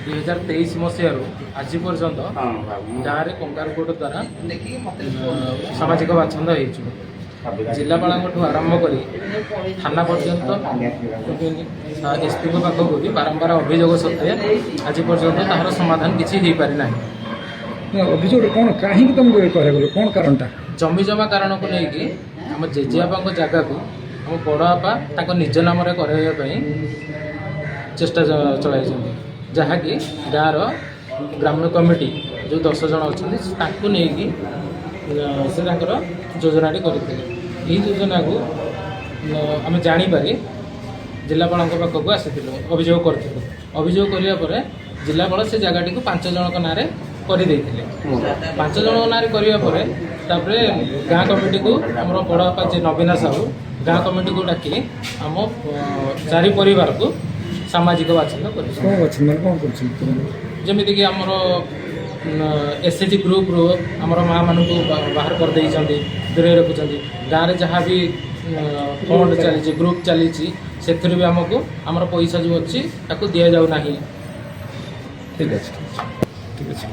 2023 ମସିହାରୁ ଆଜି ପର୍ଯ୍ୟନ୍ତ ଗାଁରେ କଙ୍କାରକୋଟ ଦ୍ୱାରା ସାମାଜିକ ବାଛନ୍ଦ ହେଇଛୁ। ଜିଲ୍ଲାପାଳଙ୍କଠୁ ଆରମ୍ଭ କରି ଥାନା ପର୍ଯ୍ୟନ୍ତ ଏସ୍ପିଙ୍କ ପାଖକୁ ବି ବାରମ୍ବାର ଅଭିଯୋଗ ସତ୍ତ୍ୱେ ଆଜି ପର୍ଯ୍ୟନ୍ତ ତାହାର ସମାଧାନ କିଛି ହେଇପାରି ନାହିଁ। ଅଭିଯୋଗ କ'ଣ କାହିଁକି ତୁମକୁ କରାଗଲ, କ'ଣ କାରଣଟା? ଜମି ଜମା କାରଣକୁ ନେଇକି ଆମ ଜେଜେବାପାଙ୍କ ଜାଗାକୁ ଆମ ବଡ଼ବାପା ତାଙ୍କ ନିଜ ନାମରେ କରାଇବା ପାଇଁ ଚେଷ୍ଟା ଚଳାଇଛନ୍ତି, ଯାହାକି ଗାଁର ଗ୍ରାମ୍ୟ କମିଟି ଯେଉଁ 10 ଜଣ ଅଛନ୍ତି ତାଙ୍କୁ ନେଇକି ସେ ତାଙ୍କର ଯୋଜନାଟି କରିଥିଲେ। ଏହି ଯୋଜନାକୁ ଆମେ ଜାଣିପାରି ଜିଲ୍ଲାପାଳଙ୍କ ପାଖକୁ ଆସିଥିଲୁ, ଅଭିଯୋଗ କରିଥିଲୁ। ଅଭିଯୋଗ କରିବା ପରେ ଜିଲ୍ଲାପାଳ ସେ ଜାଗାଟିକୁ 5 ଜଣଙ୍କ ନାଁରେ କରିଦେଇଥିଲେ। 5 ଜଣଙ୍କ ନାଁରେ କରିବା ପରେ ତାପରେ ଗାଁ କମିଟିକୁ ଆମର ବଡ଼ବାପା ଯେ ନବୀନା ସାହୁ ଗାଁ କମିଟିକୁ ଡାକି ଆମ 4 ପରିବାରକୁ ସାମାଜିକ ବାଛନ୍ଦ କରିଛନ୍ତି। ଯେମିତିକି ଆମର SHG ଗ୍ରୁପ୍ରୁ ଆମର ମାଆମାନଙ୍କୁ ବାହାର କରିଦେଇଛନ୍ତି, ଦୂରେଇ ରଖୁଛନ୍ତି। ଗାଁରେ ଯାହା ବି ଫଣ୍ଡ ଚାଲିଛି, ଗ୍ରୁପ୍ ଚାଲିଛି, ସେଥିରୁ ବି ଆମକୁ ଆମର ପଇସା ଯେଉଁ ଅଛି ତାକୁ ଦିଆଯାଉ ନାହିଁ। ଠିକ୍ ଅଛି, ଠିକ୍ ଅଛି।